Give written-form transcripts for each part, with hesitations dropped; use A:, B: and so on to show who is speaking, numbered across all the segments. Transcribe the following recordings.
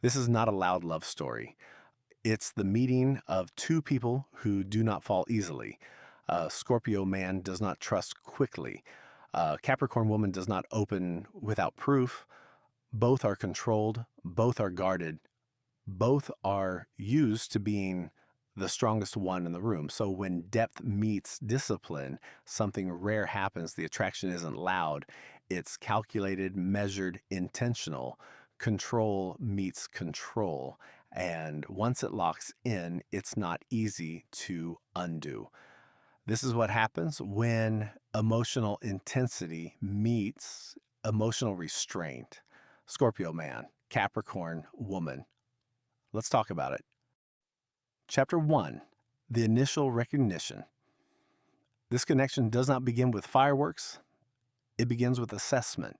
A: This is not a loud love story. It's the meeting of two people who do not fall easily. A Scorpio man does not trust quickly. A Capricorn woman does not open without proof. Both are controlled, both are guarded, both are used to being the strongest one in the room. So when depth meets discipline, something rare happens. The attraction isn't loud, it's calculated, measured, intentional. Control meets control. And once it locks in, it's not easy to undo. This is what happens when emotional intensity meets emotional restraint. Scorpio man, Capricorn woman. Let's talk about it. Chapter 1, the initial recognition. This connection does not begin with fireworks, it begins with assessment.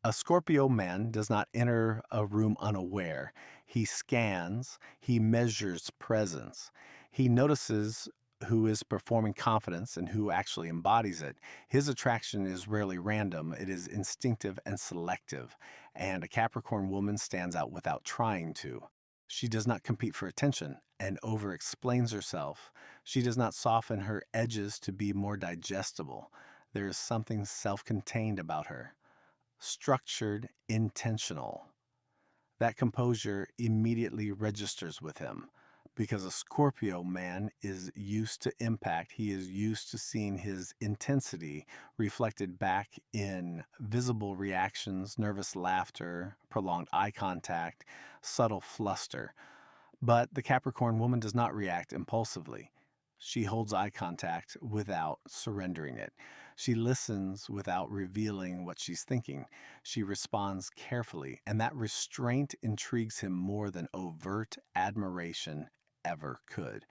A: A Scorpio man does not enter a room unaware. He scans, he measures presence, he notices who is performing confidence and who actually embodies it. His attraction is rarely random, it is instinctive and selective. And a Capricorn woman stands out without trying to. She does not compete for attention and over explains herself. She does not soften her edges to be more digestible. There is something self contained about her. Structured, intentional. That composure immediately registers with him because a Scorpio man is used to impact. He is used to seeing his intensity reflected back in visible reactions, nervous laughter, prolonged eye contact, subtle fluster. But the Capricorn woman does not react impulsively. She holds eye contact without surrendering it. She listens without revealing what she's thinking. She responds carefully, and that restraint intrigues him more than overt admiration ever could.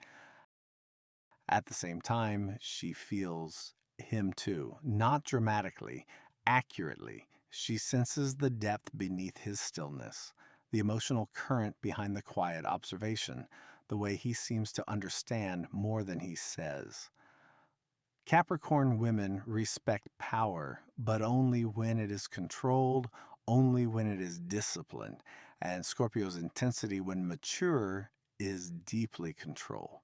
A: At the same time, she feels him too, not dramatically, accurately. She senses the depth beneath his stillness, the emotional current behind the quiet observation, the way he seems to understand more than he says. Capricorn women respect power, but only when it is controlled, only when it is disciplined. And Scorpio's intensity, when mature, is deeply control.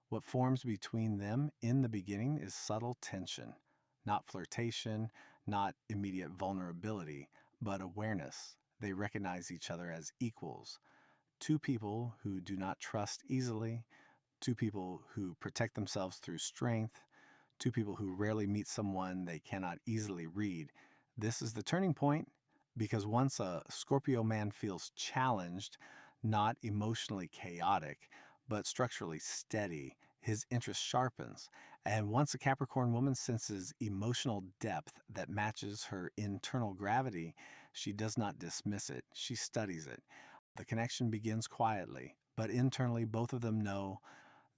A: What forms between them in the beginning is subtle tension, not flirtation, not immediate vulnerability, but awareness. They recognize each other as equals. Two people who do not trust easily, two people who protect themselves through strength, two people who rarely meet someone they cannot easily read. This is the turning point because once a Scorpio man feels challenged, not emotionally chaotic, but structurally steady, his interest sharpens. And once a Capricorn woman senses emotional depth that matches her internal gravity, she does not dismiss it, she studies it. The connection begins quietly, but internally both of them know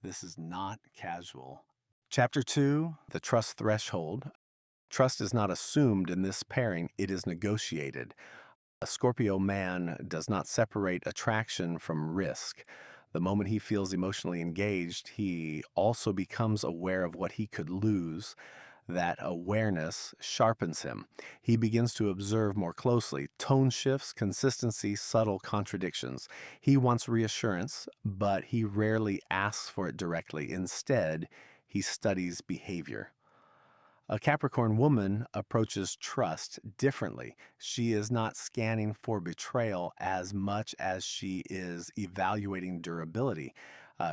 A: this is not casual. Chapter 2, the trust threshold. Trust is not assumed in this pairing, it is negotiated. A Scorpio man does not separate attraction from risk. The moment he feels emotionally engaged, he also becomes aware of what he could lose. That awareness sharpens him. He begins to observe more closely tone shifts, consistency, subtle contradictions. He wants reassurance, but he rarely asks for it directly. Instead, he studies behavior. A Capricorn woman approaches trust differently. She is not scanning for betrayal as much as she is evaluating durability.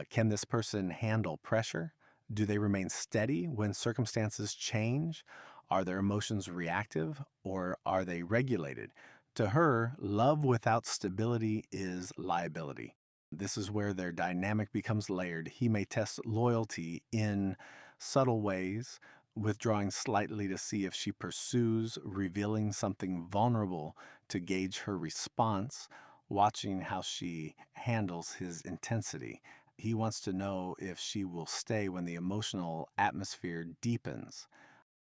A: Can this person handle pressure? Do they remain steady when circumstances change? Are their emotions reactive or are they regulated? To her, love without stability is liability. This is where their dynamic becomes layered. He may test loyalty in subtle ways, withdrawing slightly to see if she pursues, revealing something vulnerable to gauge her response, watching how she handles his intensity. He wants to know if she will stay when the emotional atmosphere deepens.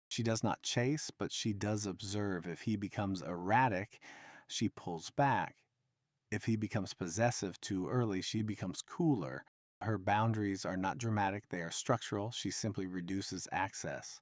A: She does not chase, but she does observe. If he becomes erratic, she pulls back. If he becomes possessive too early, she becomes cooler. Her boundaries are not dramatic, they are structural. She simply reduces access.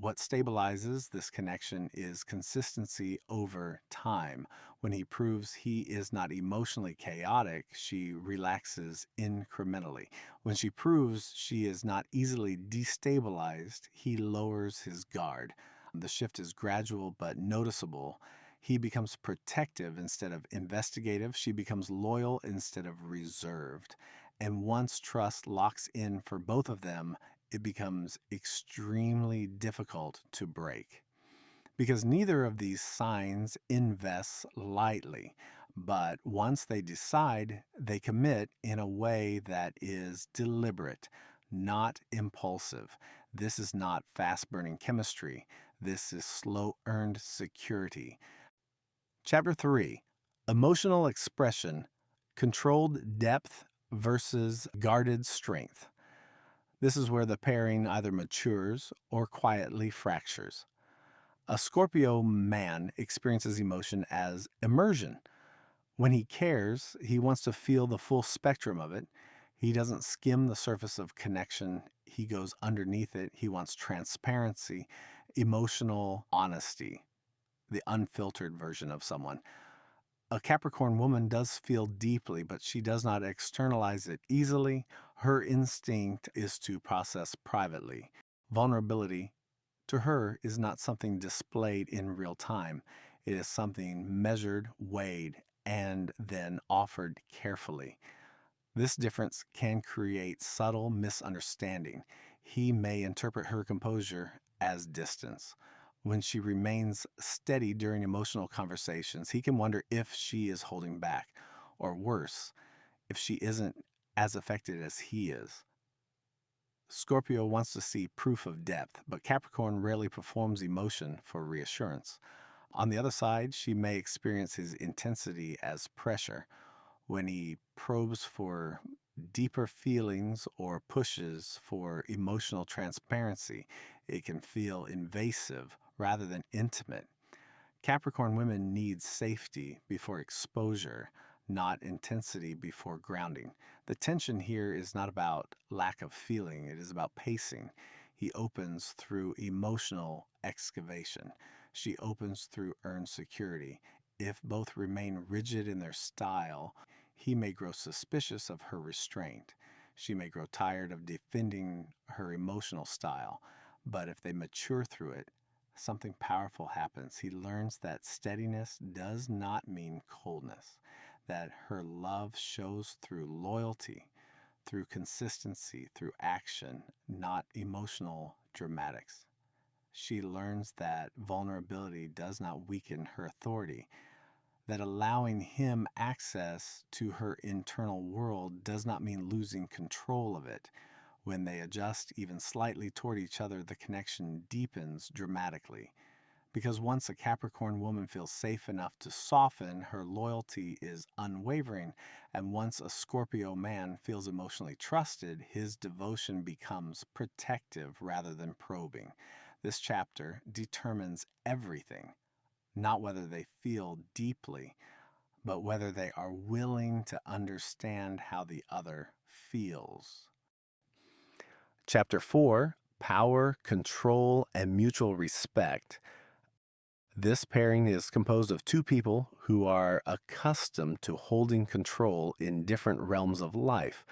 A: What stabilizes this connection is consistency over time. When he proves he is not emotionally chaotic, she relaxes incrementally. When she proves she is not easily destabilized, he lowers his guard. The shift is gradual but noticeable. He becomes protective instead of investigative. She becomes loyal instead of reserved. And once trust locks in for both of them, it becomes extremely difficult to break because neither of these signs invests lightly. But once they decide, they commit in a way that is deliberate, not impulsive. This is not fast burning chemistry. This is slow earned security. Chapter 3: Emotional Expression, Controlled Depth versus Guarded Strength. This is where the pairing either matures or quietly fractures. A Scorpio man experiences emotion as immersion. When he cares, he wants to feel the full spectrum of it. He doesn't skim the surface of connection, he goes underneath it. He wants transparency, emotional honesty, the unfiltered version of someone. A Capricorn woman does feel deeply, but she does not externalize it easily. Her instinct is to process privately. Vulnerability, to her, is not something displayed in real time. It is something measured, weighed, and then offered carefully. This difference can create subtle misunderstanding. He may interpret her composure as distance. When she remains steady during emotional conversations, he can wonder if she is holding back, or worse, if she isn't as affected as he is. Scorpio wants to see proof of depth, but Capricorn rarely performs emotion for reassurance. On the other side, she may experience his intensity as pressure. When he probes for deeper feelings or pushes for emotional transparency, it can feel invasive rather than intimate. Capricorn women need safety before exposure, not intensity before grounding. The tension here is not about lack of feeling, it is about pacing. He opens through emotional excavation. She opens through earned security. If both remain rigid in their style, he may grow suspicious of her restraint. She may grow tired of defending her emotional style. But if they mature through it, something powerful happens. He learns that steadiness does not mean coldness, that her love shows through loyalty, through consistency, through action, not emotional dramatics. She learns that vulnerability does not weaken her authority, that allowing him access to her internal world does not mean losing control of it. When they adjust even slightly toward each other, the connection deepens dramatically. Because once a Capricorn woman feels safe enough to soften, her loyalty is unwavering. And once a Scorpio man feels emotionally trusted, his devotion becomes protective rather than probing. This chapter determines everything, not whether they feel deeply, but whether they are willing to understand how the other feels. Chapter 4: Power, Control, and Mutual Respect. This pairing is composed of two people who are accustomed to holding control in different realms of life.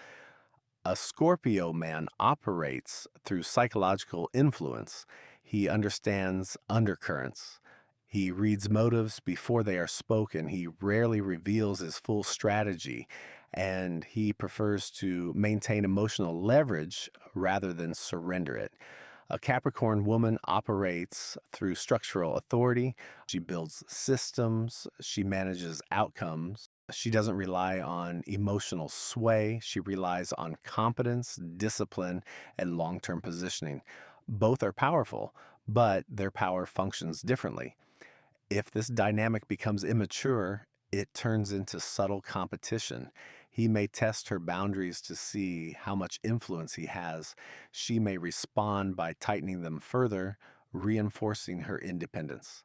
A: A Scorpio man operates through psychological influence. He understands undercurrents. He reads motives before they are spoken. He rarely reveals his full strategy, and he prefers to maintain emotional leverage rather than surrender it. A Capricorn woman operates through structural authority. She builds systems. She manages outcomes. She doesn't rely on emotional sway. She relies on competence, discipline, and long-term positioning. Both are powerful, but their power functions differently. If this dynamic becomes immature, it turns into subtle competition. He may test her boundaries to see how much influence he has. She may respond by tightening them further, reinforcing her independence.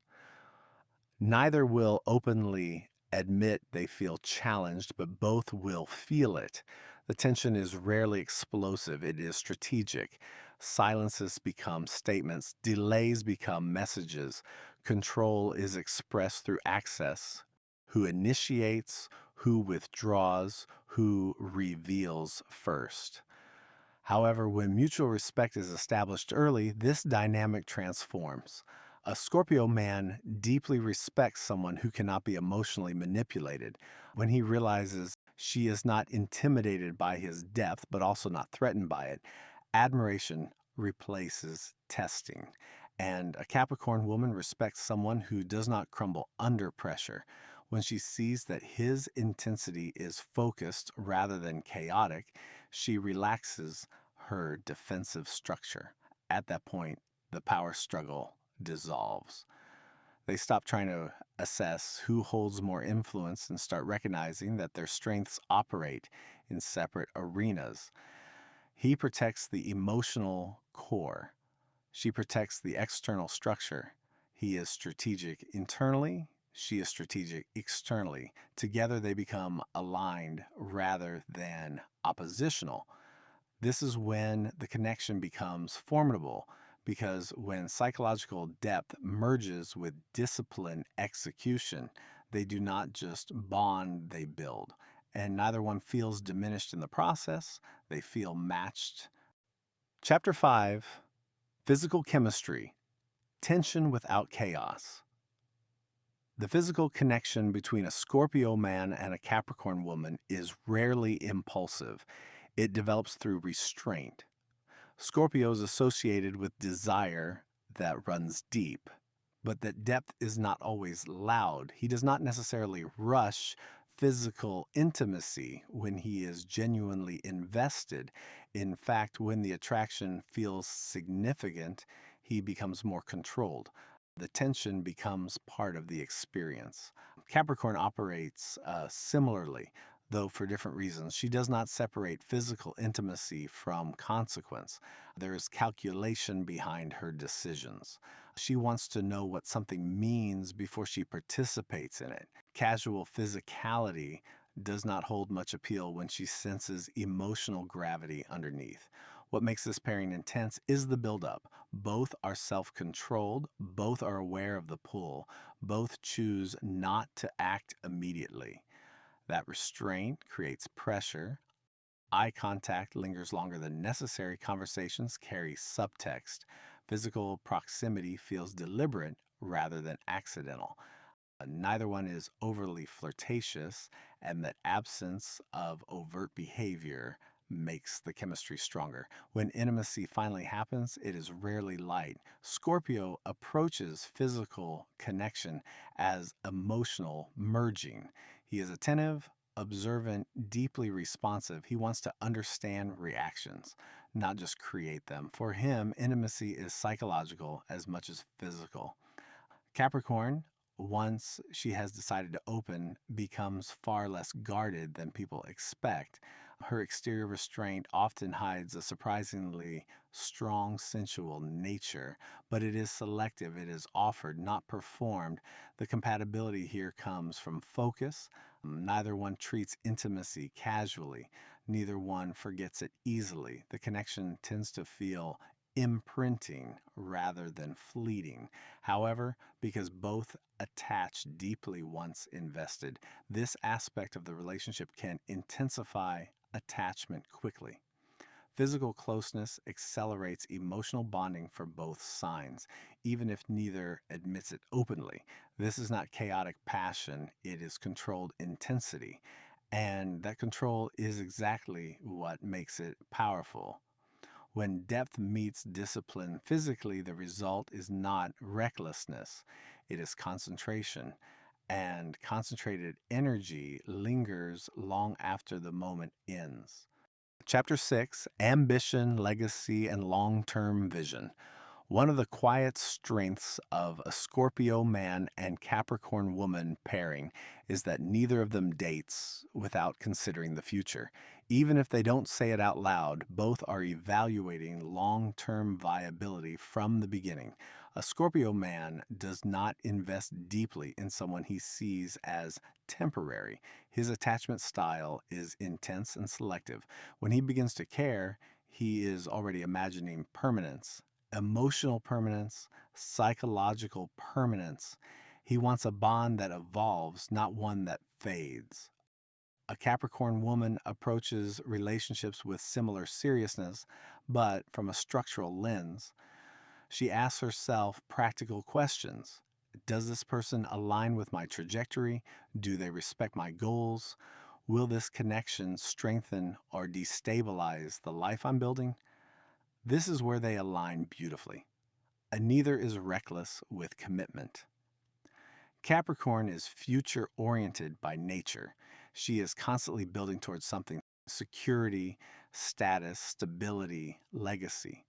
A: Neither will openly admit they feel challenged, but both will feel it. The tension is rarely explosive, it is strategic. Silences become statements, delays become messages. Control is expressed through access. Who initiates, who withdraws, who reveals first. However, when mutual respect is established early, this dynamic transforms. A Scorpio man deeply respects someone who cannot be emotionally manipulated. When he realizes she is not intimidated by his depth, but also not threatened by it, admiration replaces testing. And a Capricorn woman respects someone who does not crumble under pressure. When she sees that his intensity is focused rather than chaotic, she relaxes her defensive structure. At that point, the power struggle dissolves. They stop trying to assess who holds more influence and start recognizing that their strengths operate in separate arenas. He protects the emotional core. She protects the external structure. He is strategic internally. She is strategic externally. Together, they become aligned rather than oppositional. This is when the connection becomes formidable because when psychological depth merges with discipline execution, they do not just bond, they build. And neither one feels diminished in the process, they feel matched. Chapter 5: Physical Chemistry. Tension without chaos. The physical connection between a Scorpio man and a Capricorn woman is rarely impulsive. It develops through restraint. Scorpio is associated with desire that runs deep, but that depth is not always loud. He does not necessarily rush physical intimacy when he is genuinely invested. In fact, when the attraction feels significant, he becomes more controlled. The tension becomes part of the experience. Capricorn operates similarly, though for different reasons. She does not separate physical intimacy from consequence. There is calculation behind her decisions. She wants to know what something means before she participates in it. Casual physicality does not hold much appeal when she senses emotional gravity underneath. What makes this pairing intense is the buildup. Both are self controlled, both are aware of the pull, both choose not to act immediately. That restraint creates pressure. Eye contact lingers longer than necessary. Conversations carry subtext. Physical proximity feels deliberate rather than accidental. Neither one is overly flirtatious, and that absence of overt behavior makes the chemistry stronger. When intimacy finally happens, it is rarely light. Scorpio approaches physical connection as emotional merging. He is attentive, observant, deeply responsive. He wants to understand reactions, not just create them. For him, intimacy is psychological as much as physical. Capricorn, once she has decided to open, becomes far less guarded than people expect. Her exterior restraint often hides a surprisingly strong sensual nature, but it is selective, it is offered, not performed. The compatibility here comes from focus. Neither one treats intimacy casually, neither one forgets it easily. The connection tends to feel imprinting rather than fleeting. However, because both attach deeply once invested, this aspect of the relationship can intensify attachment quickly. Physical closeness accelerates emotional bonding for both signs, even if neither admits it openly. This is not chaotic passion, it is controlled intensity. And that control is exactly what makes it powerful. When depth meets discipline physically, the result is not recklessness, it is concentration. And concentrated energy lingers long after the moment ends. Chapter 6: Ambition, Legacy, and Long Term Vision. One of the quiet strengths of a Scorpio man and Capricorn woman pairing is that neither of them dates without considering the future. Even if they don't say it out loud, both are evaluating long term viability from the beginning. A Scorpio man does not invest deeply in someone he sees as temporary. His attachment style is intense and selective. When he begins to care, he is already imagining permanence, emotional permanence, psychological permanence. He wants a bond that evolves, not one that fades. A Capricorn woman approaches relationships with similar seriousness, but from a structural lens. She asks herself practical questions. Does this person align with my trajectory? Do they respect my goals? Will this connection strengthen or destabilize the life I'm building? This is where they align beautifully. Neither is reckless with commitment. Capricorn is future oriented by nature. She is constantly building towards something: security, status, stability, legacy.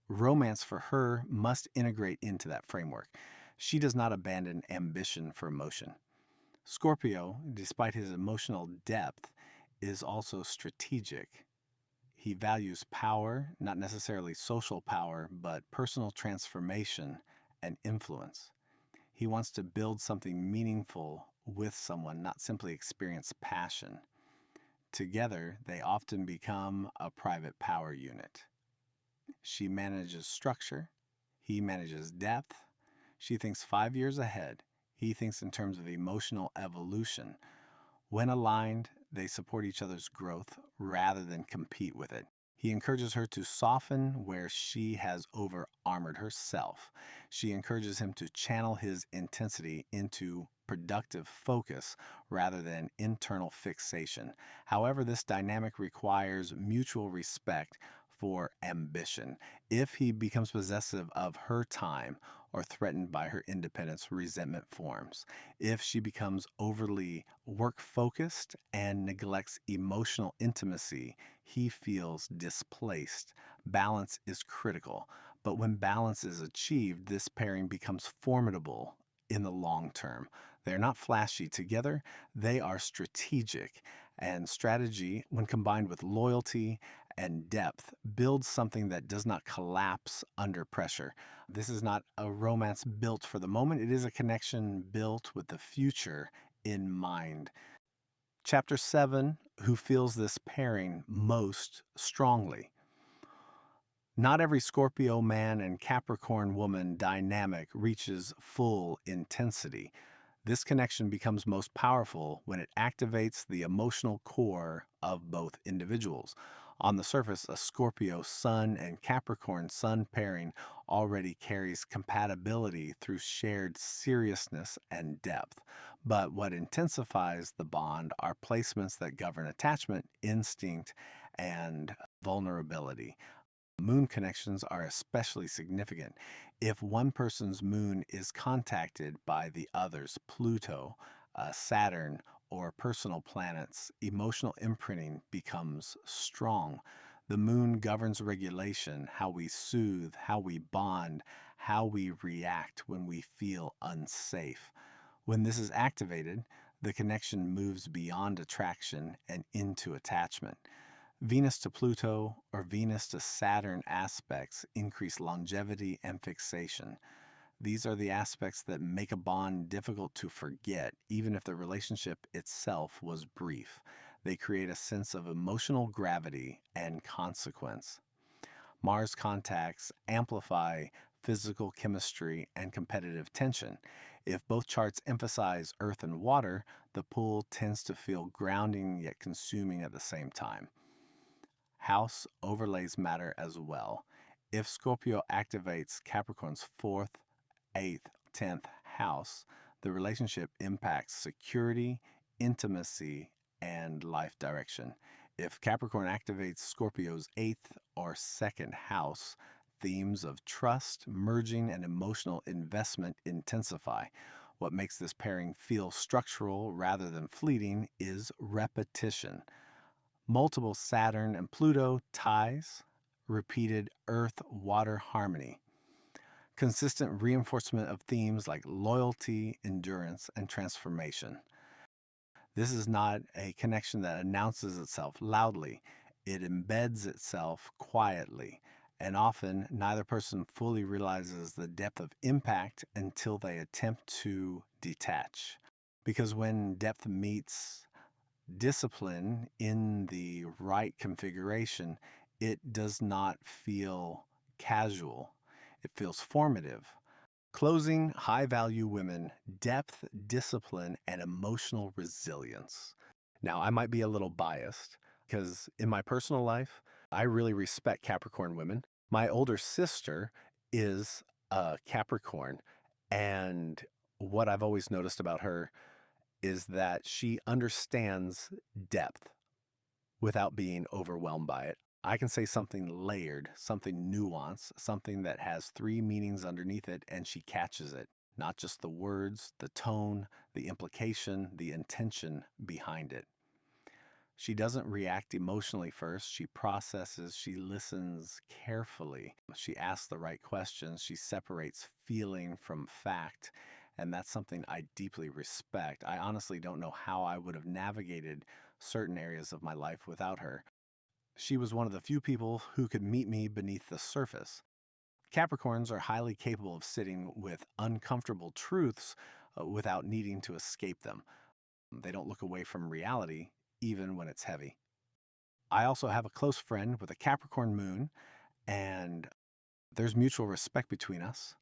A: Romance for her must integrate into that framework. She does not abandon ambition for emotion. Scorpio, despite his emotional depth, is also strategic. He values power, not necessarily social power, but personal transformation and influence. He wants to build something meaningful with someone, not simply experience passion. Together, they often become a private power unit. She manages structure, he manages depth. She thinks 5 years ahead. He thinks in terms of emotional evolution. When aligned, they support each other's growth rather than compete with it. He encourages her to soften where she has over armored herself. She encourages him to channel his intensity into productive focus rather than internal fixation. However, this dynamic requires mutual respect for ambition. If he becomes possessive of her time or threatened by her independence, resentment forms. If she becomes overly work focused and neglects emotional intimacy, he feels displaced. Balance is critical, but when balance is achieved, this pairing becomes formidable in the long term. They're not flashy together, they are strategic. And strategy, when combined with loyalty and depth, builds something that does not collapse under pressure. This is not a romance built for the moment, it is a connection built with the future in mind. Chapter 7: Who feels this pairing most strongly? Not every Scorpio man and Capricorn woman dynamic reaches full intensity. This connection becomes most powerful when it activates the emotional core of both individuals. On the surface, a Scorpio Sun and Capricorn Sun pairing already carries compatibility through shared seriousness and depth. But what intensifies the bond are placements that govern attachment, instinct, and vulnerability. Moon connections are especially significant. If one person's moon is contacted by the other's, Pluto, Saturn, or personal planets, emotional imprinting becomes strong. The moon governs regulation, how we soothe, how we bond, how we react when we feel unsafe. When this is activated, the connection moves beyond attraction and into attachment. Venus to Pluto or Venus to Saturn aspects increase longevity and fixation. These are the aspects that make a bond difficult to forget, even if the relationship itself was brief. They create a sense of emotional gravity and consequence. Mars contacts amplify physical chemistry and competitive tension. If both charts emphasize earth and water, the pull tends to feel grounding yet consuming at the same time. House overlays matter as well. If Scorpio activates Capricorn's 4th, 8th, 10th house, the relationship impacts security, intimacy, and life direction. If Capricorn activates Scorpio's 8th or 2nd house, themes of trust, merging, and emotional investment intensify. What makes this pairing feel structural rather than fleeting is repetition. Multiple Saturn and Pluto ties, repeated Earth water harmony, consistent reinforcement of themes like loyalty, endurance, and transformation. This is not a connection that announces itself loudly, it embeds itself quietly. And often, neither person fully realizes the depth of impact until they attempt to detach. Because when depth meets discipline in the right configuration, it does not feel casual, it feels formative. Closing high value women, depth, discipline, and emotional resilience. Now, I might be a little biased because in my personal life, I really respect Capricorn women. My older sister is a Capricorn, and what I've always noticed about her is that she understands depth without being overwhelmed by it. I can say something layered, something nuanced, something that has three meanings underneath it, and she catches it. Not just the words, the tone, the implication, the intention behind it. She doesn't react emotionally first. She processes, she listens carefully. She asks the right questions. She separates feeling from fact. And that's something I deeply respect. I honestly don't know how I would have navigated certain areas of my life without her. She was one of the few people who could meet me beneath the surface. Capricorns are highly capable of sitting with uncomfortable truths without needing to escape them. They don't look away from reality, even when it's heavy. I also have a close friend with a Capricorn moon, and there's mutual respect between us.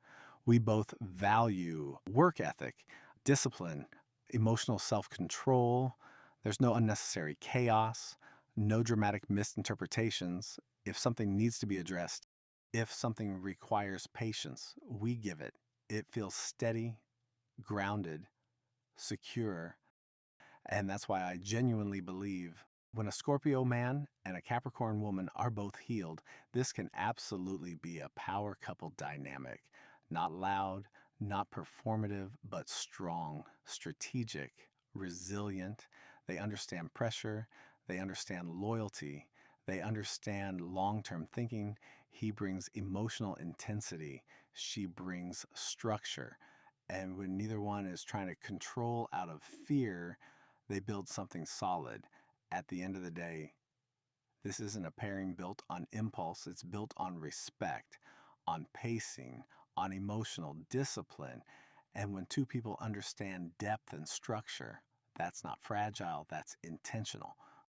A: We both value work ethic, discipline, emotional self control. There's no unnecessary chaos, no dramatic misinterpretations. If something needs to be addressed, if something requires patience, we give it. It feels steady, grounded, secure, and that's why I genuinely believe when a Scorpio man and a Capricorn woman are both healed, this can absolutely be a power couple dynamic. Not loud, not performative, but strong, strategic, resilient. They understand pressure, they understand loyalty, they understand long term thinking. He brings emotional intensity, she brings structure. And when neither one is trying to control out of fear, they build something solid. At the end of the day, this isn't a pairing built on impulse, it's built on respect, on pacing, on emotional discipline. And when two people understand depth and structure, that's not fragile, that's intentional.